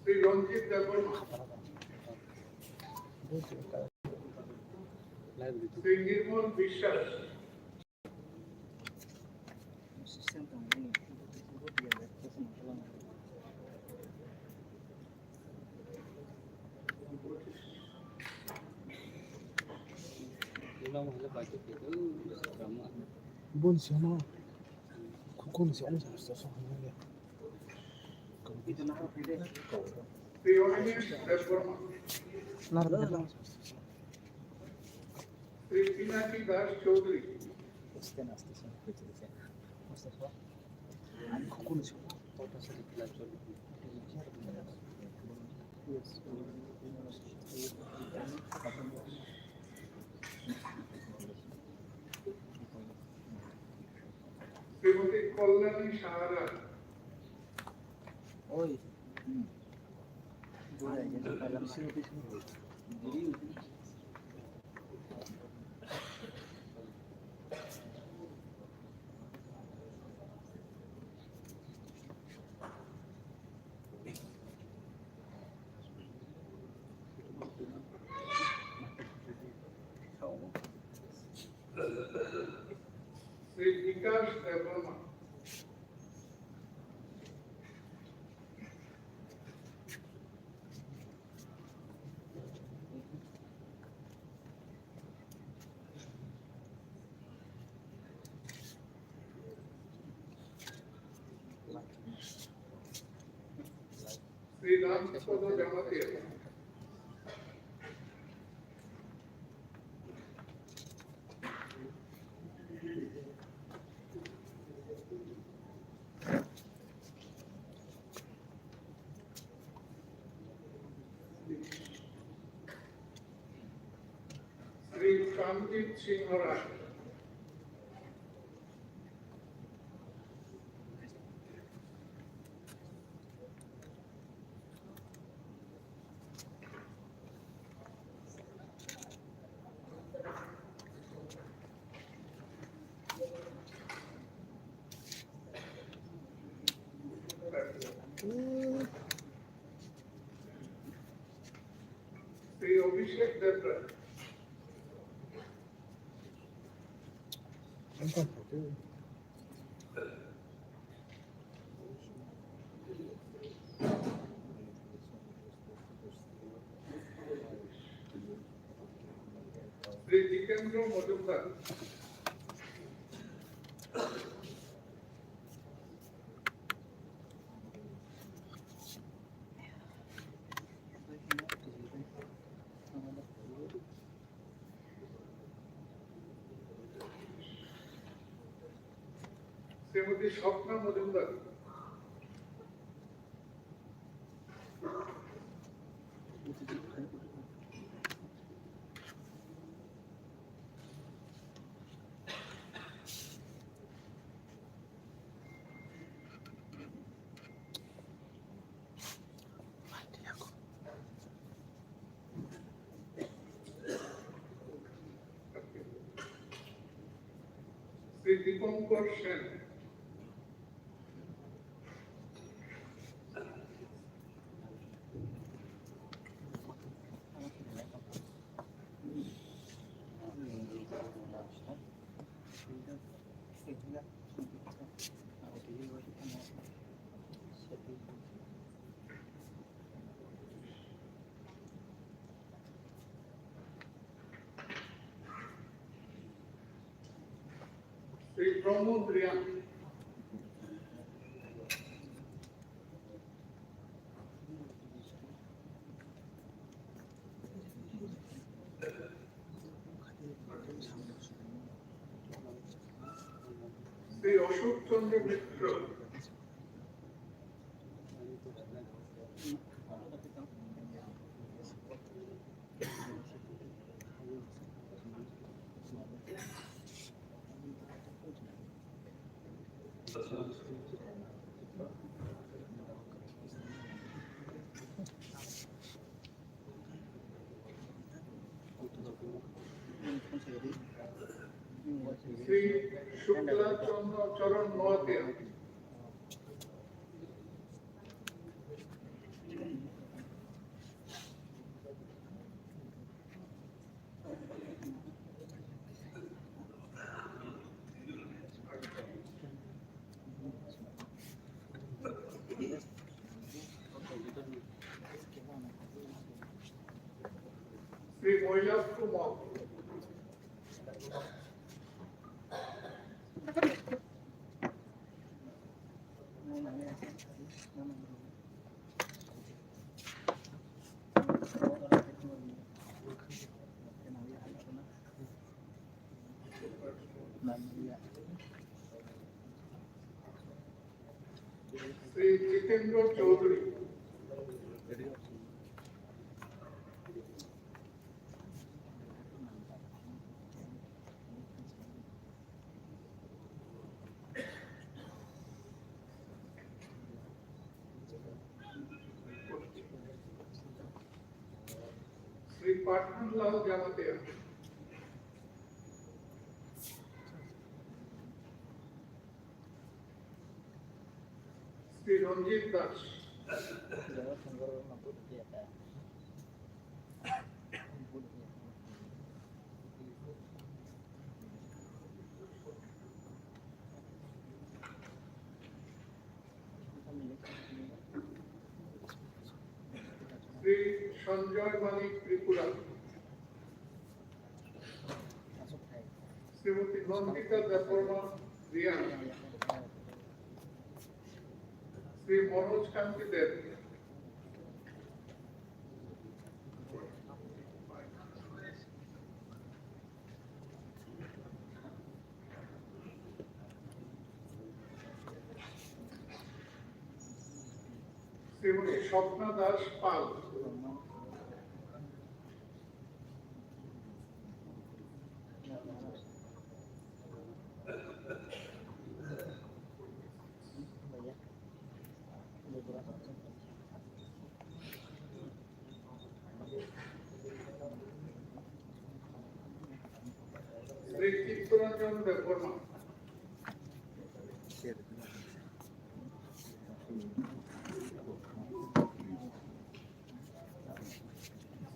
শ্রী রঞ্জিত দেববর্মা, শ্রী নির্মল বিশ্বাস, বলছি না কোন সমস্যা সহজে শ্রী অনিমেষ দেববর্মা, শ্রী পিনাকি দাস চৌধুরী, শ্রীমতী কল্যাণী সাহারা, শ্রী বিকাশ দেববর্মা, শ্রী রামপদ জামাতিয়া, শ্রী প্রাণজিৎ সিংহ রায়, শ্রী অভিষেক দেবরায়, শ্রী জিতেন্দ্র মজুমদার, শ্রীমতী স্বপ্না মজুমদার, শ্রী দীপঙ্কর সেন, শ্রী প্রমোদ রিয়াং, শ্রী অশোক চন্দ্র মিত্র, শ্রী শুক্লা চরণ নোয়াতিয়া, শ্রী মৈলাপ্পু মঠ, শ্রী জিতেন্দ্র চৌধুরী, শ্রী পাঠানলাল জামাতিয়া, শ্রী রঞ্জিত দাস, শ্রী সঞ্জয় মানিক ত্রিপুরা, শ্রীমতী নন্দিতা দেববর্মা রিয়ান, শ্রী মনোজ কান্তি দেব, শ্রীমতী স্বপ্না দাস পাল, শ্রী চিত্তরঞ্জন দেববর্মা,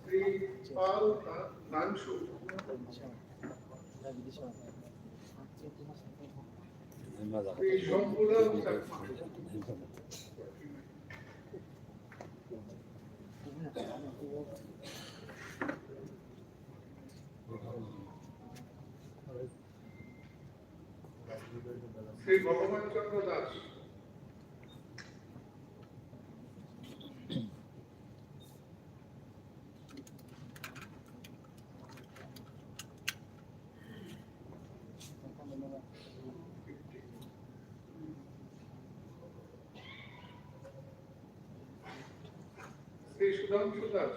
শ্রী পাল দানশু, Shri Shambhulal Chakma, Shri Bhagaban Chandra Das, Shri Sudhanshu Das,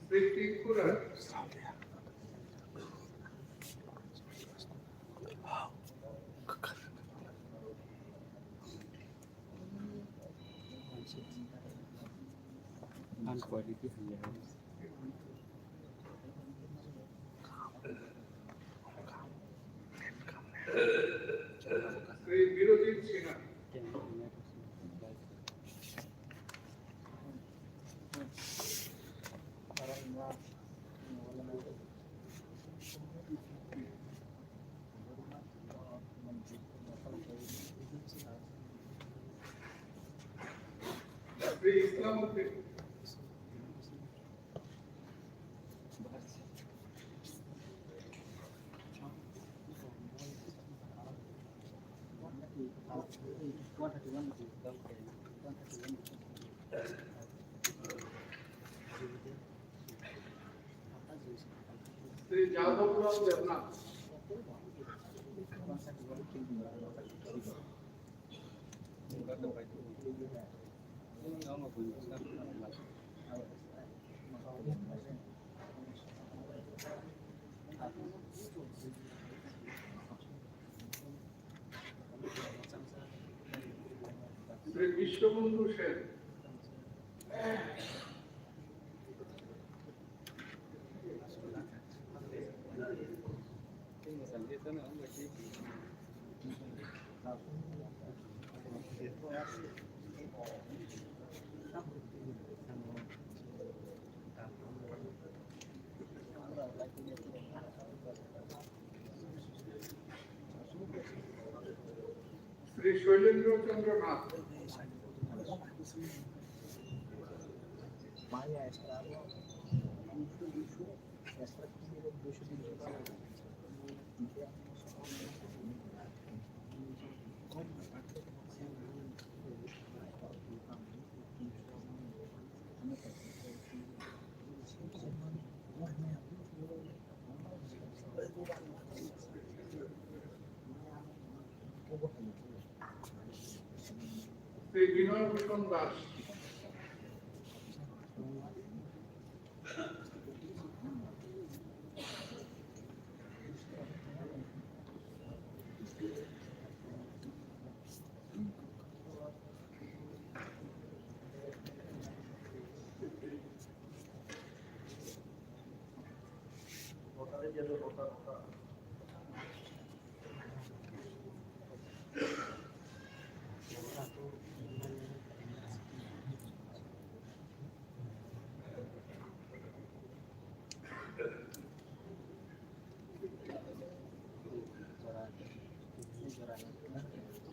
Shri Tinku Roy, Shri Birajit Sinha, Shri Islam Uddin, Shri Jadablal Debnath, Shri Bishwabandhu Sen, Shri Shailendrachandra Nath, Maya Estrada, 200, Estrada 200. Shri Binay Bhushan Das,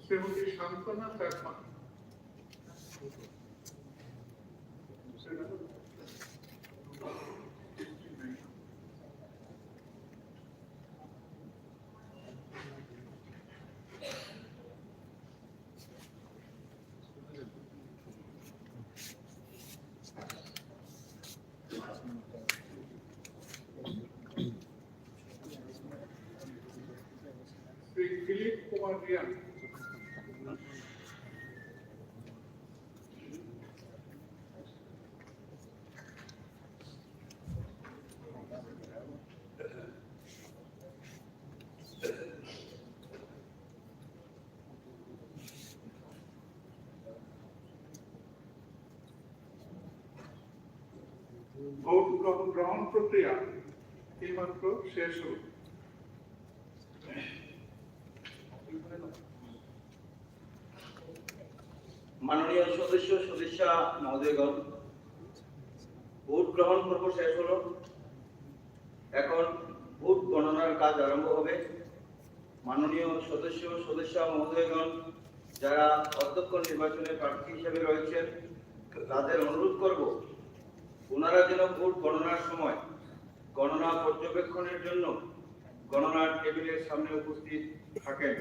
Shrimati Shantana Sharma, Shri Dilip Kumar Riyan, vote গ্রহণ প্রক্রিয়া এইমাত্র শেষ হল। মাননীয় সদস্যা মহোদয়গণ, ভোট গ্রহণ পর্ব শেষ হলো। এখন ভোট গণনার কাজ আরম্ভ হবে। মাননীয় সদস্যা মহোদয়গণ, যারা অধ্যক্ষ নির্বাচনে প্রার্থী হিসেবে রয়েছেন, তাদের অনুরোধ করব ওনারা যেন ভোট গণনার সময় গণনা পর্যবেক্ষণের জন্য গণনার টেবিলের সামনে উপস্থিত থাকেন।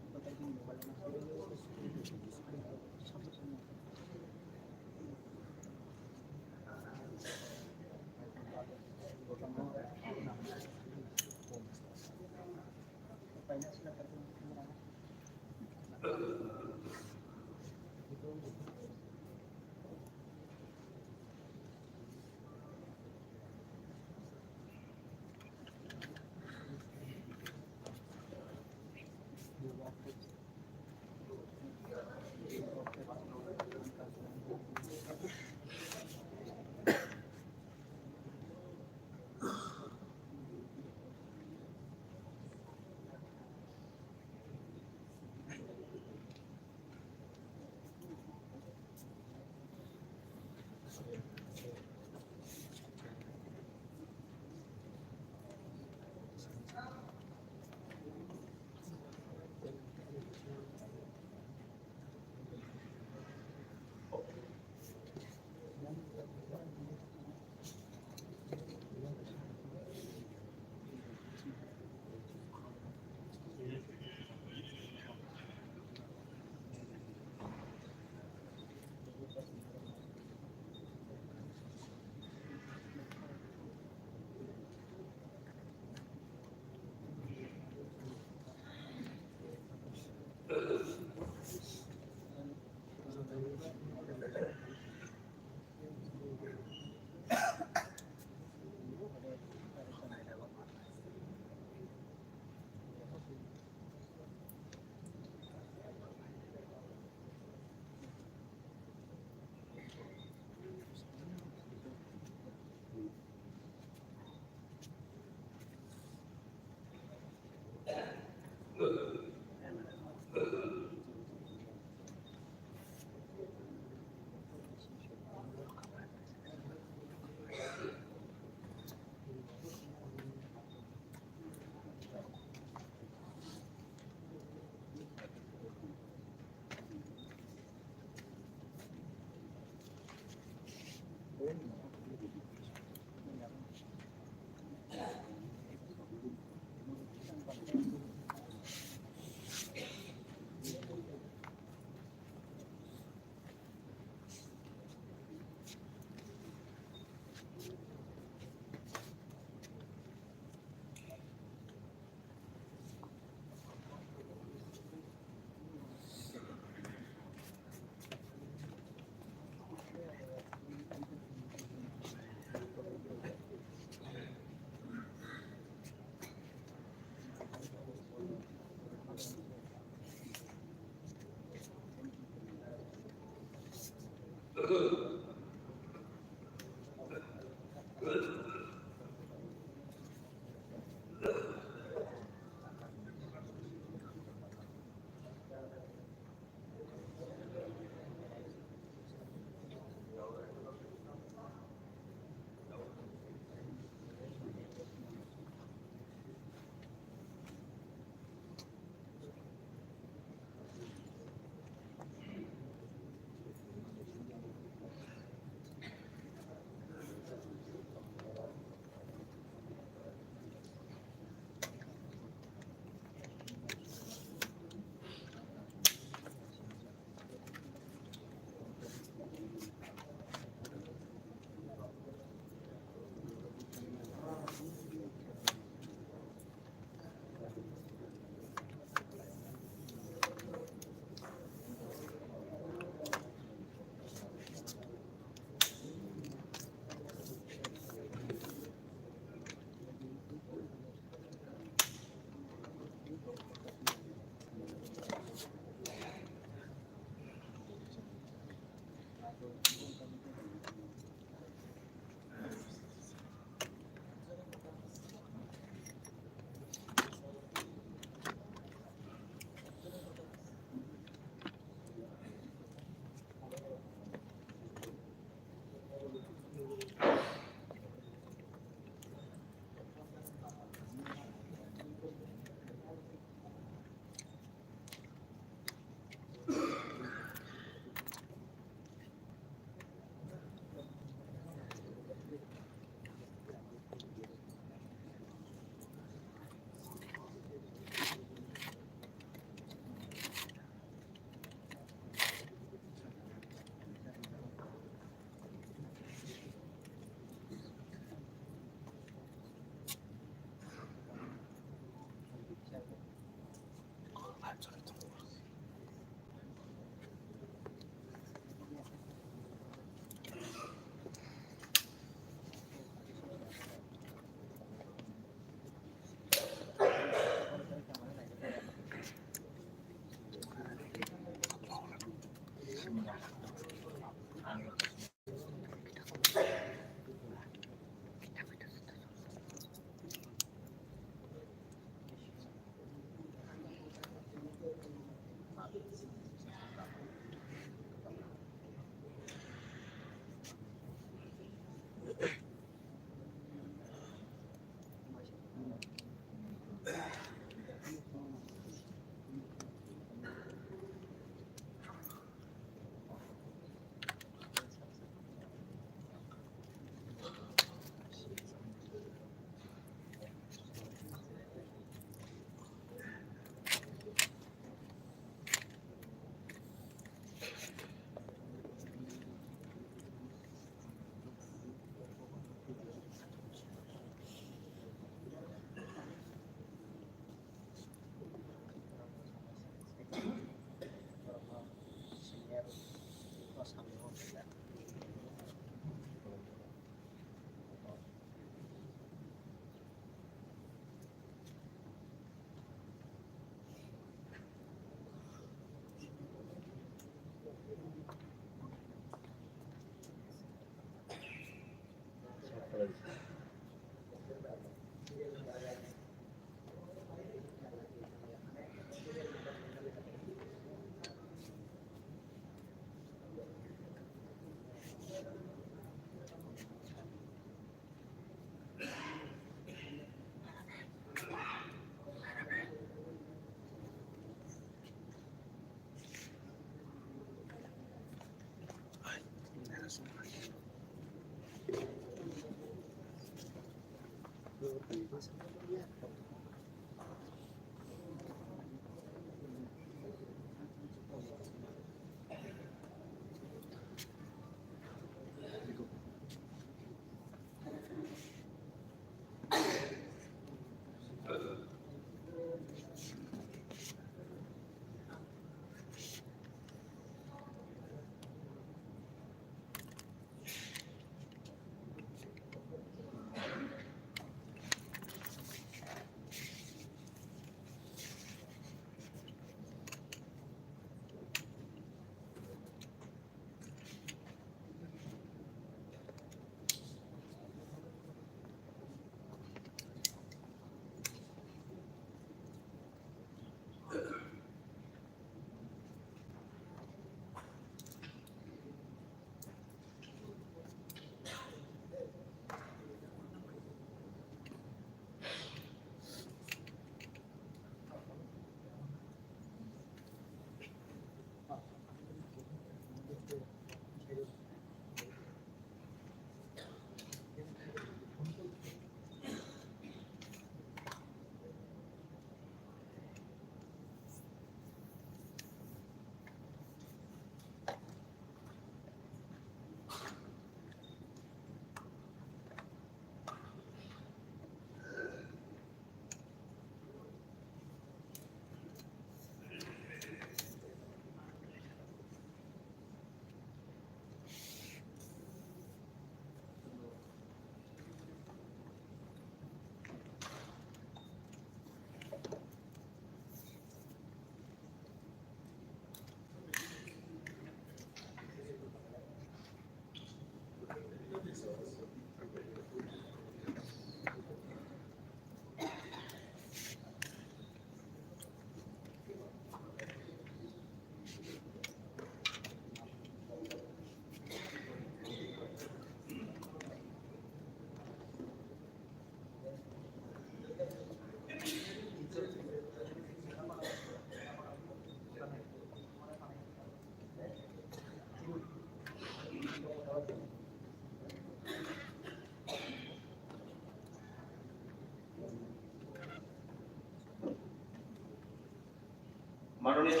মাননীয়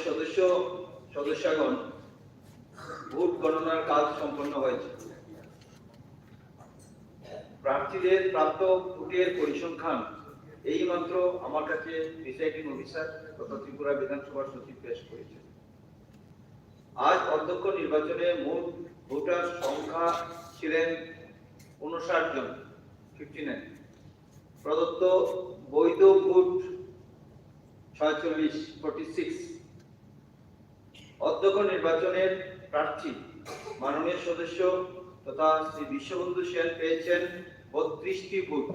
সদস্যগণ, ভোট গণনার কাজ সম্পন্ন হয়েছে। প্রার্থীদের প্রাপ্ত ভোটের পরিসংখ্যান এইমাত্র আমার কাছে প্রিসাইডিং অফিসার তথা ত্রিপুরা বিধানসভার সচিব পেশ করেছেন। আজ অধ্যক্ষ নির্বাচনে মোট ভোটার সংখ্যা ছিলেন 59 জন, 59। প্রদত্ত বৈধ ভোট 46। অধ্যক্ষ নির্বাচনের প্রার্থী মাননীয় সদস্য তথা শ্রী বিশ্ববন্ধু সেন পেয়েছেন 32টি ভোট।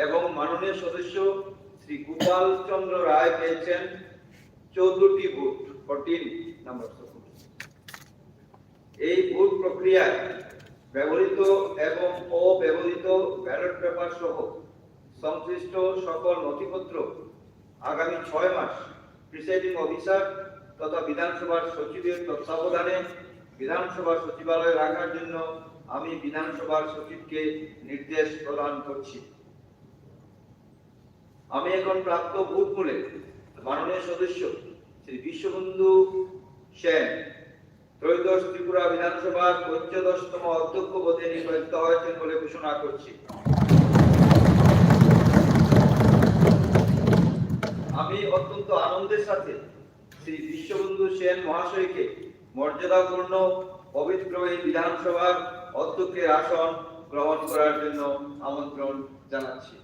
এবং মাননীয় সদস্য শ্রী গোপাল চন্দ্র রায় পেয়েছেন 14টি ভোট, 14 নাম্বার। এই ভোট প্রক্রিয়ায় ব্যবহৃত এবং অব্যবহৃত ব্যালট পেপার সহ সংশ্লিষ্ট সকল নথিপত্র আগামী 6 মাস প্রিসাইডিং অফিসার তথা বিধানসভার সচিবের তত্ত্বাবধানে বিধানসভা সচিবালয়ে রাখার জন্য আমি বিধানসভার সচিবকে নির্দেশ প্রদান করছি। আমি এখন প্রাপ্ত ভোট মূলে মাননীয় সদস্য শ্রী বিশ্ববন্ধু সেন ত্রয়োদশ ত্রিপুরা বিধানসভার 15তম অধ্যক্ষ পদে নির্বাচিত হয়েছেন বলে ঘোষণা করছি। আমি অত্যন্ত আনন্দের সাথে শ্রী বিশ্ববন্ধু সেন মহাশয়কে মর্যাদাপূর্ণ পবিত্র এই বিধানসভার অধ্যক্ষের আসন গ্রহণ করার জন্য আমন্ত্রণ জানাচ্ছি।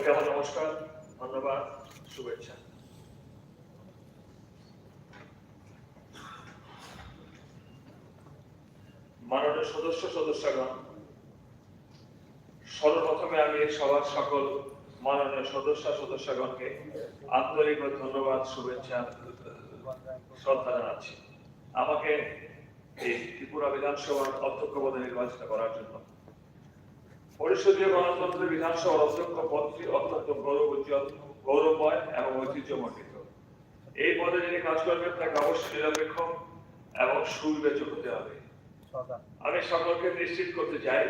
সবাইকে আমার নমস্কার, ধন্যবাদ, শুভেচ্ছা। মাননীয় সদস্যগণ, সর্বপ্রথমে আমি সবার সকল মাননীয় সদস্যগণকে আন্তরিক ধন্যবাদ, শুভেচ্ছা, শ্রদ্ধা জানাচ্ছি আমাকে এই ত্রিপুরা বিধানসভার অধ্যক্ষ পদে নির্বাচিত করার জন্য। পরিষদীয় গণতন্ত্রের বিধানসভার অধ্যক্ষ পদটি অত্যন্ত গৌরবময় এবং ঐতিহ্যমণ্ডিত। এই পদে যিনি কাজ করবেন তাকে অবশ্যই নিরপেক্ষ এবং সুবিবেচক হতে হবে। আমি সকলকে নিশ্চিত করতে চাই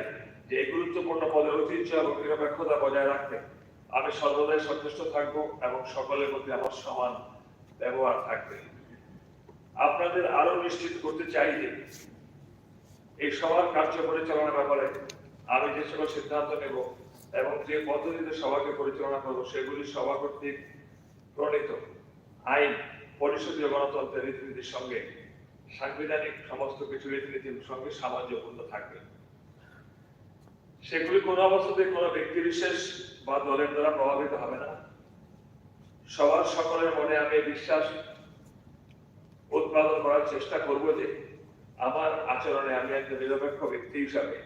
যে এই গুরুত্বপূর্ণ পদের ঐতিহ্য এবং নিরপেক্ষতা বজায় রাখতে আমি সর্বদাই সচেষ্ট থাকব এবং সকলের প্রতি আমার সমান ব্যবহার থাকবে। আপনাদের আরো নিশ্চিত করতে চাই যে এই সভার কার্য পরিচালনার ব্যাপারে আমি যে সকল সিদ্ধান্ত নেব এবং যে পদ্ধতিতে সভাকে পরিচালনা করব সেগুলি সভা কর্তৃক প্রণীত আইন, পরিষদীয় গণতন্ত্রের রীতিনীতির সঙ্গে, সাংবিধানিক সমস্ত কিছু রীতিনীতির সঙ্গে সামঞ্জস্যপূর্ণ থাকবে। সেগুলি কোনো অবস্থাতে কোনো ব্যক্তি বিশেষ বা দলের দ্বারা প্রভাবিত হবে না। সবার সকলের মনে আমি বিশ্বাস উৎপাদন করার চেষ্টা করব যে আমার আচরণে আমি একজন নিরপেক্ষ ব্যক্তি হিসাবে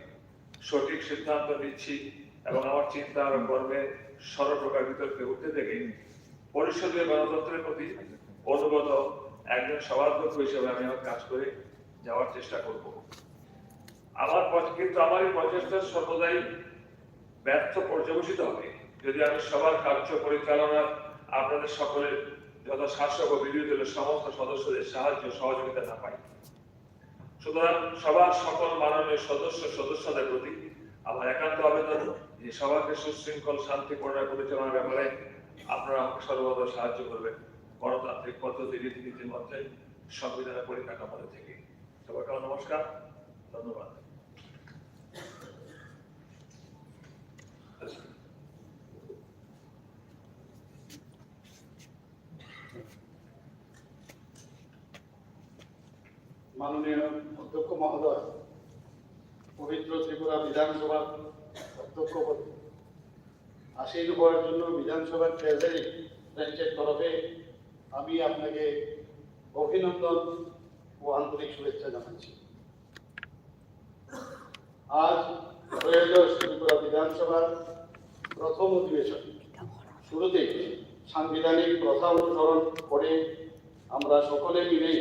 সঠিক সিদ্ধান্ত নিচ্ছি এবং আমার চিন্তা ও কর্মে সর্বপ্রকার বিতর্কে উঠতে থেকে পরিষদীয় গণতন্ত্রের প্রতি অনুগত একজন সভাধ্যক্ষ হিসেবে আমি আমার কাজ করে যাওয়ার চেষ্টা করব। কিন্তু আমার এই প্রচেষ্টা সর্বদাই ব্যর্থ পর্যবেসিত হবে যদি আমি সবার কার্য পরিচালনার আপনাদের সকলের যথাশাসক ও বিরোধী দলের সমস্ত সদস্যদের সাহায্য সহযোগিতা না পাই। সুতরাং সবার সকল মাননীয় সদস্যদের প্রতি আমার একান্ত আবেদন যে সভাকে সুশৃঙ্খল শান্তিপূর্ণ পরিচালনার ব্যাপারে আপনারা আমাকে সর্বদা সাহায্য করবেন গণতান্ত্রিক পদ্ধতি রীতিনীতির মধ্যে সংবিধানের পরিকাঠামো থেকে। সবাইকে নমস্কার, ধন্যবাদ। মাননীয় অধ্যক্ষ মহোদয়, পবিত্র ত্রিপুরা বিধানসভার অধ্যক্ষ পদে আসীন হওয়ার জন্য বিধানসভার ট্রেজারি ব্রাঞ্চের তরফে আমি আপনাকে অভিনন্দন ও আন্তরিক শুভেচ্ছা জানাচ্ছি। আজ ত্রয়োদশ ত্রিপুরা বিধানসভার প্রথম অধিবেশন শুরুতে সাংবিধানিক প্রথা অনুসরণ করে আমরা সকলে মিলে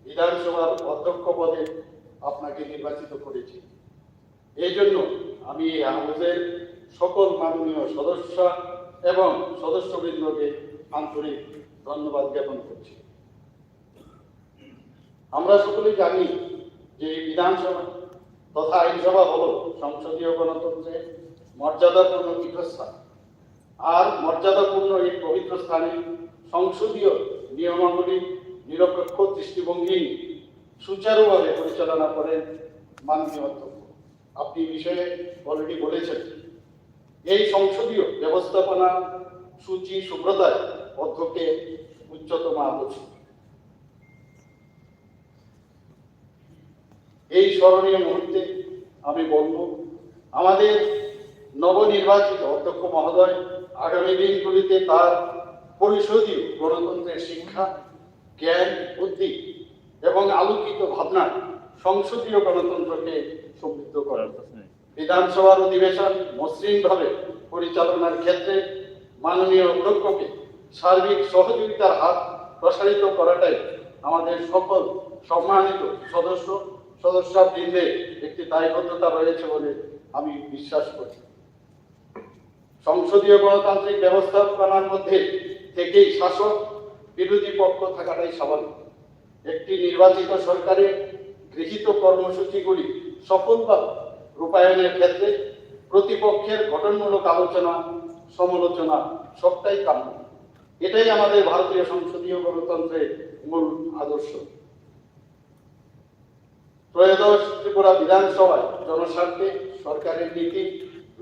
বিধানসভার অধ্যক্ষ পদে আপনাকে নির্বাচিত করেছি। এই জন্য আমি এই হাউসের সকল মাননীয় সদস্য এবং সদস্যবৃন্দকে আন্তরিক ধন্যবাদ জ্ঞাপন করছি। আমরা সকলেই জানি যে বিধানসভা তথা আইনসভা হল সংসদীয় গণতন্ত্রের মর্যাদাপূর্ণ পীঠস্থান। আর মর্যাদাপূর্ণ এই পবিত্র স্থানে সংসদীয় নিয়মাবলী নিরপেক্ষ দৃষ্টিভঙ্গি সুচারুভাবে পরিচালনা করেন মাননীয় অধ্যক্ষ। আপনি বিষয়ে অলরেডি বলেছেন। এই সংসদীয় ব্যবস্থাপনা সূচি সুব্রতায় অধ্যক্ষের উচ্চতম আদর্শ। এই স্মরণীয় মুহূর্তে আমি বলব, আমাদের নবনির্বাচিত অধ্যক্ষ মহোদয় আগামী দিনগুলিতে তার পরিষদীয় গণতন্ত্রের শিক্ষা, জ্ঞান, বুদ্ধি এবং আলোকিত ভাবনা সংসদীয় গণতন্ত্রকে সমৃদ্ধ করেন। বিধানসভার অধিবেশন মসৃণভাবে পরিচালনার ক্ষেত্রে মাননীয় অধ্যক্ষকে সার্বিক সহযোগিতার হাত প্রসারিত করাটাই আমাদের সকল সম্মানিত সদস্যবৃন্দের একটি দায়বদ্ধতা রয়েছে বলে আমি বিশ্বাস করি। সংসদীয় গণতান্ত্রিক ব্যবস্থাপনার মধ্যে থেকেই শাসক বিরোধী পক্ষ থাকাটাই স্বাভাবিক। একটি নির্বাচিত সরকারের গৃহীত কর্মসূচিগুলি সফলভাবে রূপায়ণের ক্ষেত্রে প্রতিপক্ষের গঠনমূলক আলোচনা, সমালোচনা সবটাই কাম্য। এটাই আমাদের ভারতীয় সংসদীয় গণতন্ত্রের মূল আদর্শ। ত্রয়োদশ ত্রিপুরা বিধানসভায় জনস্বার্থে সরকারের নীতি,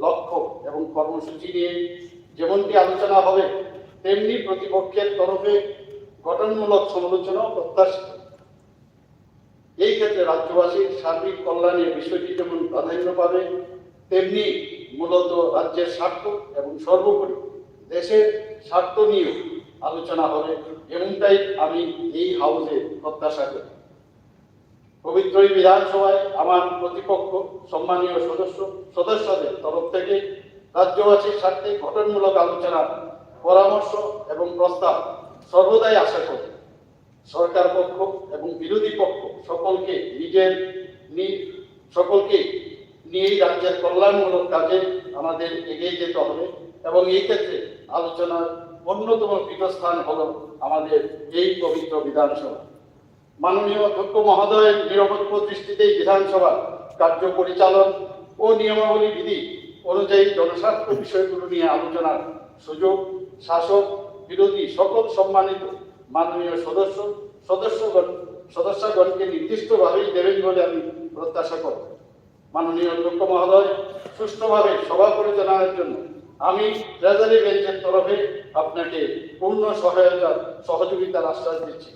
লক্ষ্য এবং কর্মসূচি নিয়ে যেমনটি আলোচনা হবে, তেমনি প্রতিপক্ষের তরফে গঠনমূলক সমালোচনাও প্রত্যাশিত। এই ক্ষেত্রে রাজ্যবাসীর সার্বিক কল্যাণের বিষয়টি যেমন প্রাধান্য পাবে, তেমনি মূলত রাজ্যের স্বার্থ এবং সর্বোপরি দেশের স্বার্থ নিয়েও আলোচনা হবে, এমনটাই আমি এই হাউসে প্রত্যাশা করি। পবিত্র এই বিধানসভায় আমার প্রতিপক্ষ সম্মানীয় সদস্যদের তরফ থেকে রাজ্যবাসীর স্বার্থে গঠনমূলক আলোচনা, পরামর্শ এবং প্রস্তাব সর্বদাই আশা করি। সরকার পক্ষ এবং বিরোধী পক্ষ সকলকে নিয়েই রাজ্যের কল্যাণমূলক কাজে আমাদের এগিয়ে যেতে হবে এবং এই ক্ষেত্রে আলোচনার অন্যতম পীঠস্থান হল আমাদের এই পবিত্র বিধানসভা। মাননীয় অধ্যক্ষ মহোদয়ের নিরপেক্ষ দৃষ্টিতে বিধানসভা কার্য পরিচালন ও নিয়মাবলী বিধি অনুযায়ী জনস্বার্থ বিষয়গুলো নিয়ে আলোচনার সুযোগ শাসক বিরোধী সকল সম্মানিত মাননীয় সদস্যগণকে নির্দিষ্টভাবেই দেবেন বলে আমি প্রত্যাশা করি। মাননীয় অধ্যক্ষ মহোদয় সুষ্ঠুভাবে সভা পরিচালনার জন্য আমি ট্রেজারি বেঞ্চের তরফে আপনাকে পূর্ণ সহযোগিতার আশ্বাস দিচ্ছি।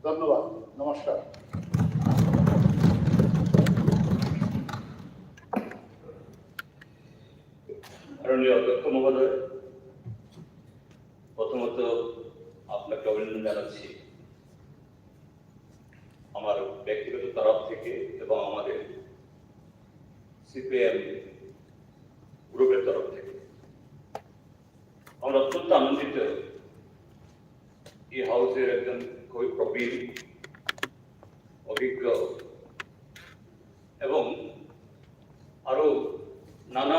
ধন্যবাদ, নমস্কার। মাননীয় অধ্যক্ষ মহোদয়, প্রথমত আপনাকে অভিনন্দন জানাচ্ছি আমার ব্যক্তিগত তরফ থেকে এবং আমাদের সিপিএম গ্রুপের তরফ থেকে। আমরা অত্যন্ত আনন্দিত এই হাউসের একজন খুবই প্রবীণ, অভিজ্ঞ এবং আরো নানা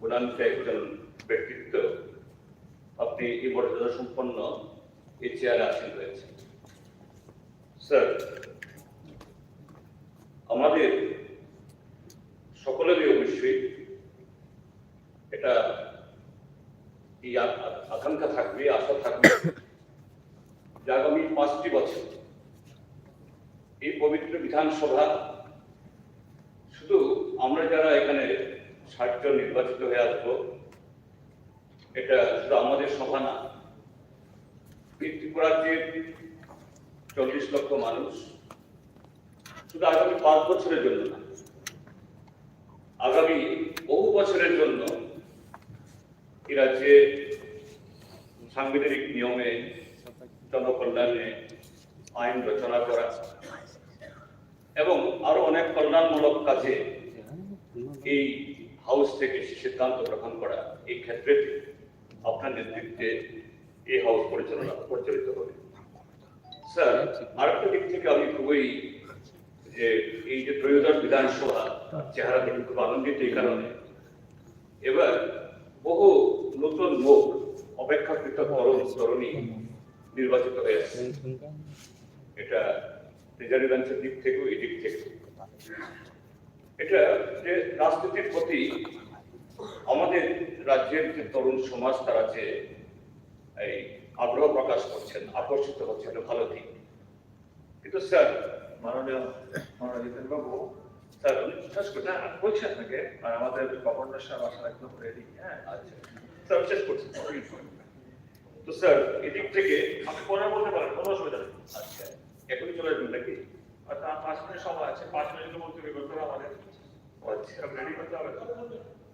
গুণান্বিত একজন ব্যক্তিত্ব আপনি এই মর্যাদা সম্পন্ন এই চেয়ারে আসীন হয়েছেন। স্যার, আমাদের সকলেরই অবশ্যই এটা এই আকাঙ্ক্ষা থাকবে, আশা থাকবে যে আগামী 5টি বছর এই পবিত্র বিধানসভা শুধু আমরা যারা এখানে 60 জন নির্বাচিত হয়ে আসবো, এটা শুধু আমাদের সভা না, এই ত্রিপুরা রাজ্যের 40 লক্ষ মানুষ শুধু আগামী 5 বছরের জন্য না, আগামী বহু বছরের জন্য এই রাজ্যে সাংবিধানিক নিয়মে জনকল্যাণে আইন রচনা করা এবং আরো অনেক কল্যাণমূলক কাজে এই হাউস থেকে সিদ্ধান্ত গ্রহণ করা, এই ক্ষেত্রে আপনার নেতৃত্বে এই হাউস পরিচালিত হবে। স্যার, আরেকটা দিক থেকে আমি খুবই যে এই যে ত্রয়োদশ বিধানসভা চেহারা থেকে খুব আনন্দিত এই কারণে এবার বহু নতুন মুখ অপেক্ষাকৃত তরুণী নির্বাচিত হয়েছে। এটা ট্রেজারি বেঞ্চের দিক থেকেও এই দিক থেকে এটা যে রাজনীতির প্রতি আমাদের রাজ্যের যে তরুণ সমাজ তারা যে এই আগ্রহ প্রকাশ করছেন, আকর্ষিত হচ্ছে, এটা ভালো দিক। কিন্তু স্যার, মাননীয় জিতেন বাবু, স্যার শেষ করতে বলছি আপনাকে, আর আমাদের গভর্নর সাহেব আসার একদম রেডি। হ্যাঁ, আচ্ছা স্যার, শেষ করছি। তো স্যার, এদিক থেকে আপনি পরে বলতে পারেন, কোনো অসুবিধা নেই। আচ্ছা, এখনই চলে আসবেন নাকি? অর্থাৎ 5 মিনিট সময় আছে, 5 মিনিটের মধ্যে করতে হবে আমাদের, আচ্ছা রেডি করতে হবে।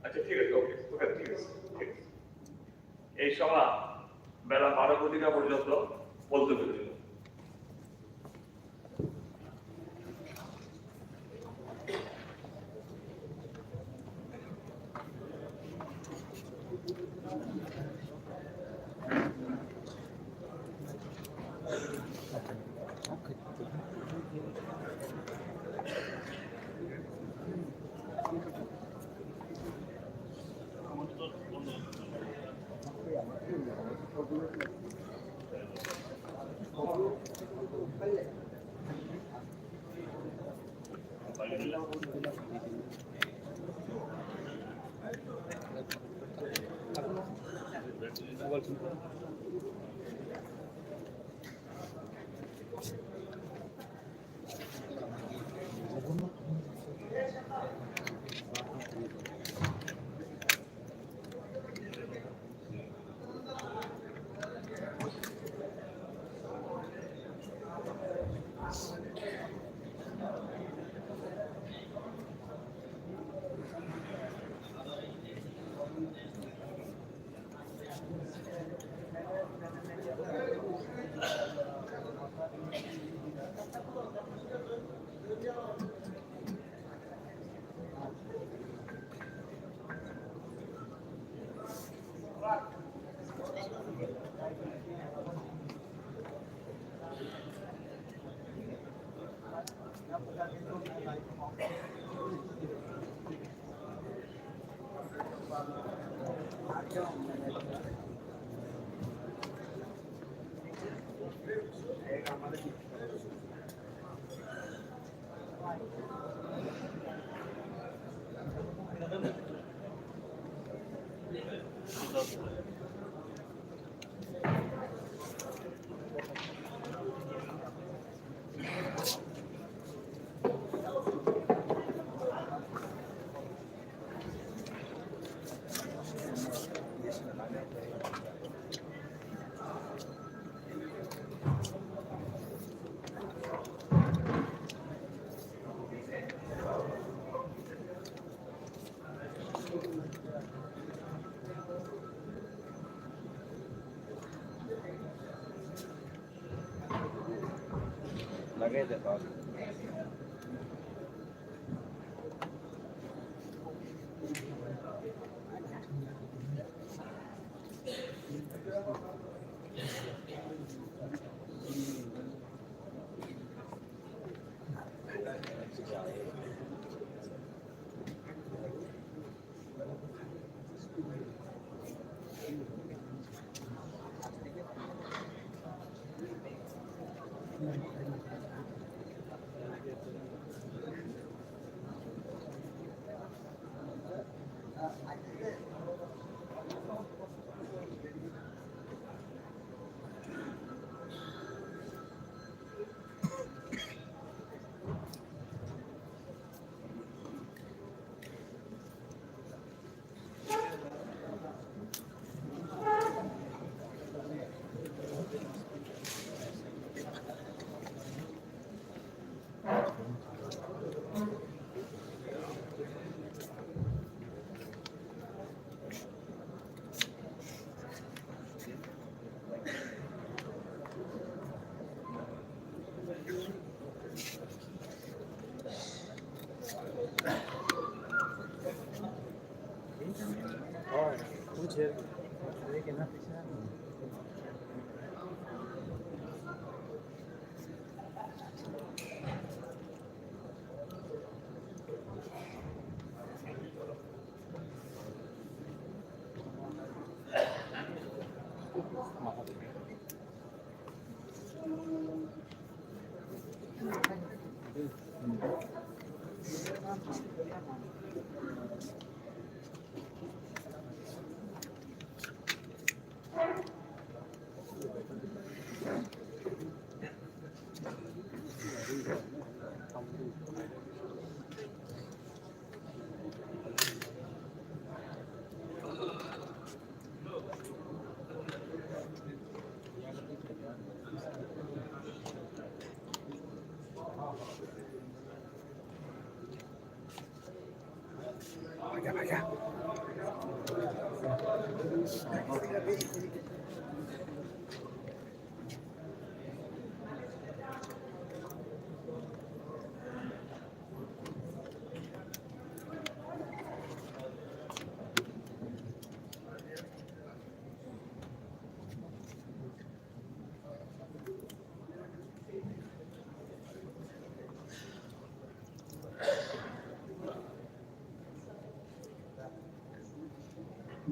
আচ্ছা, ঠিক আছে, ওকে ওকে, ঠিক আছে, ঠিক আছে। এই সভা বেলা 12 পর্যন্ত বলতে পেরেছিল।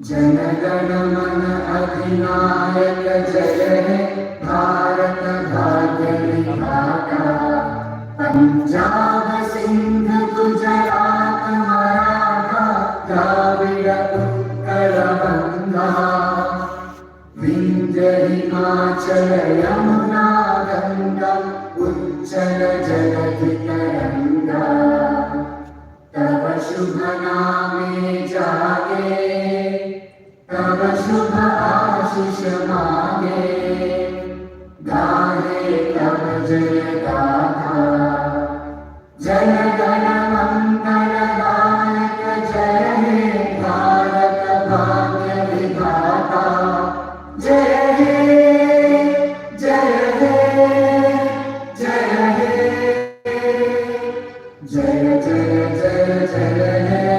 जनगण मन अधिनायक जय हे भारत भाग्य विधाता। पंजाब सिंध गुजरात मराठा द्राविड़ उत्कल गंगा। विंध्य हिमाचल यमुना गंगा उच्चल जलधि तरंगा। तव शुभ नामे जागे तव शुभ आशीष मांगे। गाहे तव जय गाथा जय गण मंगल दायक जय हे भारत भाग्य विधाता। जय हे जय हे जय हे जय जय जय जय हे।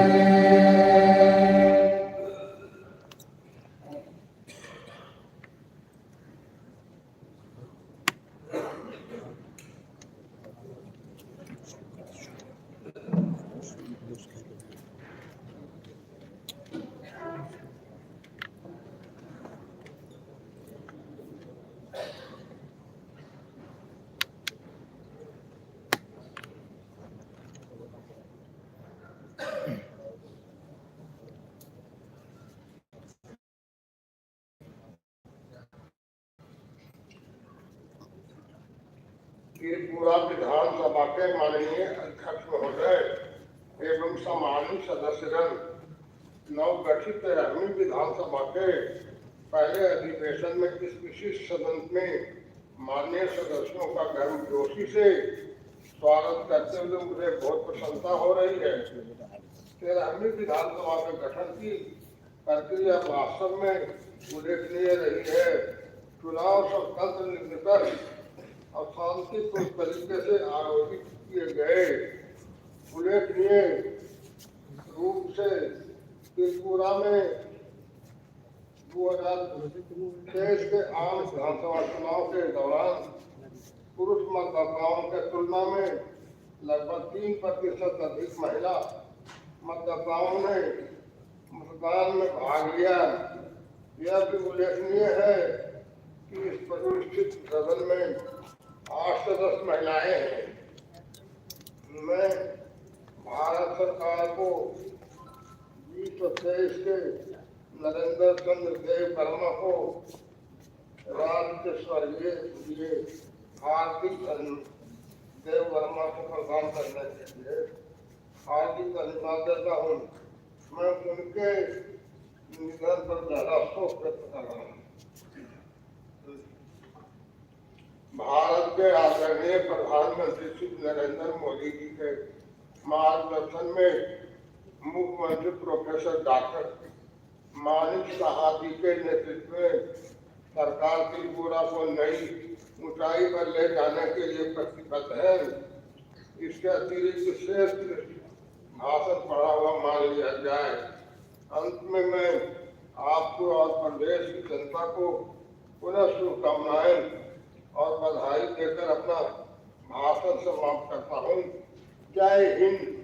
त्रिपुरा विधानसभा के माननीय अध्यक्ष महोदय एवं सम्मानित सदस्यगण, नवगठित 13वीं विधानसभा के पहले अधिवेशन में इस विशिष्ट सदन में माननीय सदस्यों का गर्मजोशी से स्वागत करते हुए मुझे बहुत प्रसन्नता हो रही है। 13वीं विधानसभा के गठन की प्रक्रिया वास्तव में उल्लेखनीय रही है। चुनाव स्वतंत्र, निष्पक्ष और शांतिपूर्ण तरीके से आयोजित किए गए। उल्लेखनीय रूप से त्रिपुरा में 2023 के आम विधानसभा चुनाव के दौरान पुरुष मतदाताओं के तुलना में लगभग 3% अधिक महिला मतदाताओं ने मतदान में भाग लिया। यह भी उल्लेखनीय है कि इस प्रतिष्ठित सदन में 8 सदस्य महिलाएं हैं। मैं भारत सरकार को 2023 के नरेंद्र चंद्र देव वर्मा को राज्य स्वर्गीय दिए हार्दिक देव वर्मा को प्रदान करने के लिए हार्दिक धन्यवाद देता हूँ। मैं उनके निधन पर गहरा शोक व्यक्त कर रहा हूँ। भारत के आदरणीय प्रधानमंत्री श्री नरेंद्र मोदी जी के मार्गदर्शन में मुख्यमंत्री प्रोफेसर डॉक्टर मानिक साहा जी के नेतृत्व में सरकार त्रिपुरा को नई ऊंचाई पर ले जाने के लिए प्रतिबद्ध है। इसके अतिरिक्त शेष भाषण पढ़ा हुआ मान लिया जाए। अंत में मैं आपको और प्रदेश की जनता को पुनः शुभकामनाएं और बधाई देकर अपना भाषण समाप्त करता हूँ। जय Hind.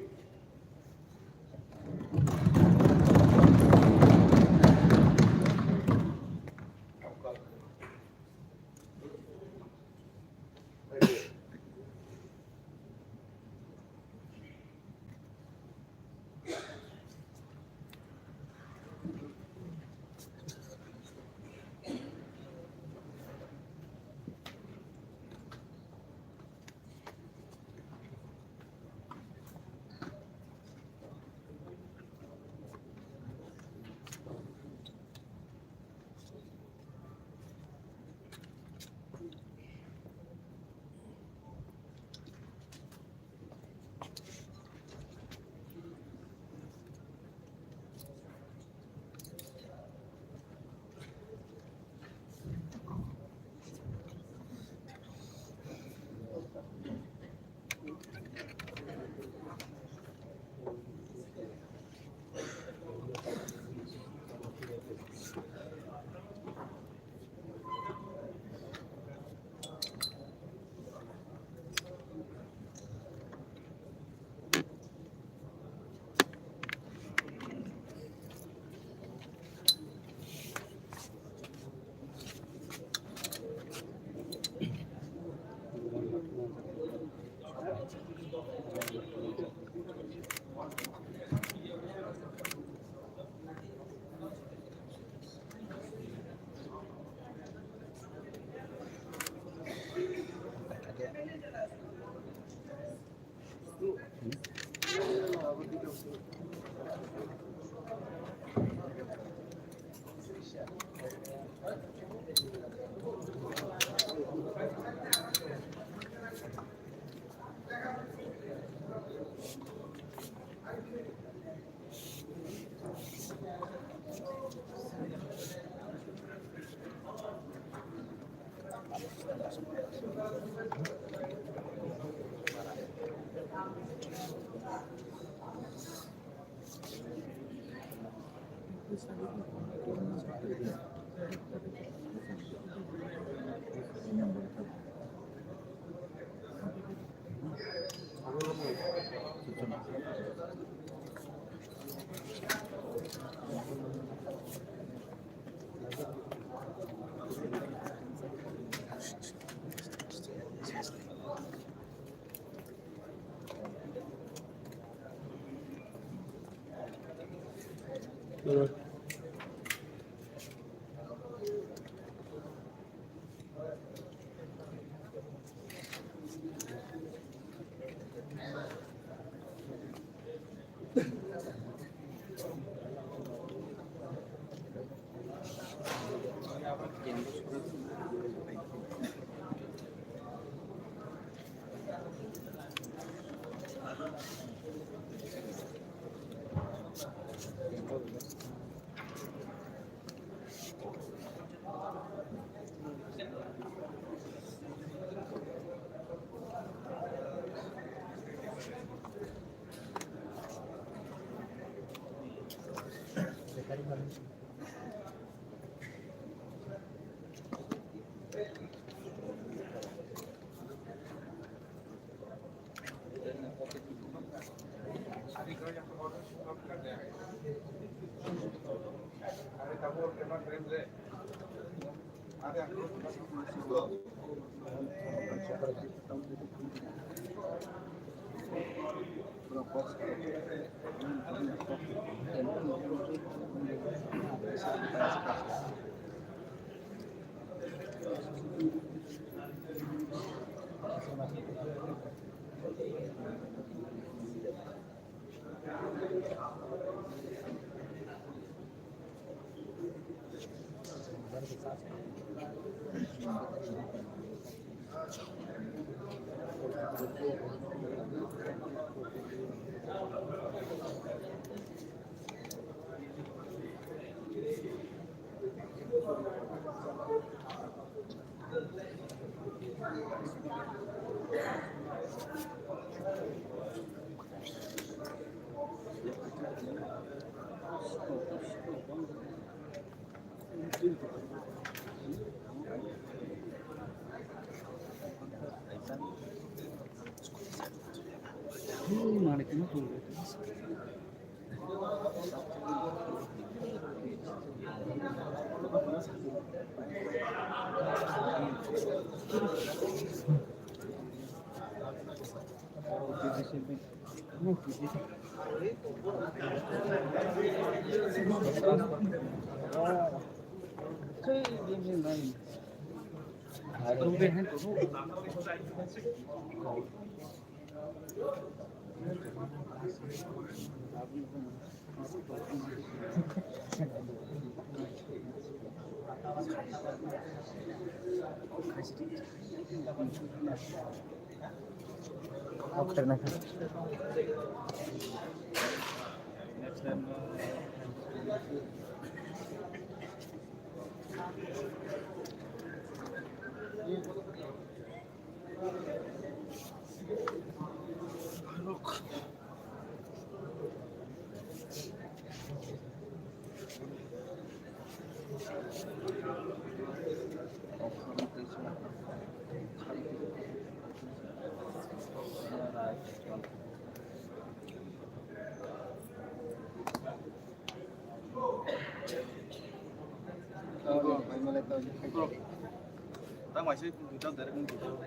Ra ngoài xí cho tới cũng được.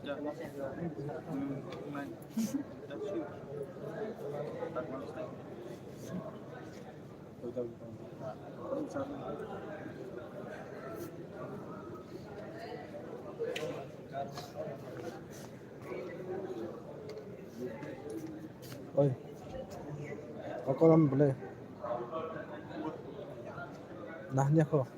Cho. Này. Cho xíu. Đặt vào đây. Không sao. Ôi, có con boleh. Nah, ni aku.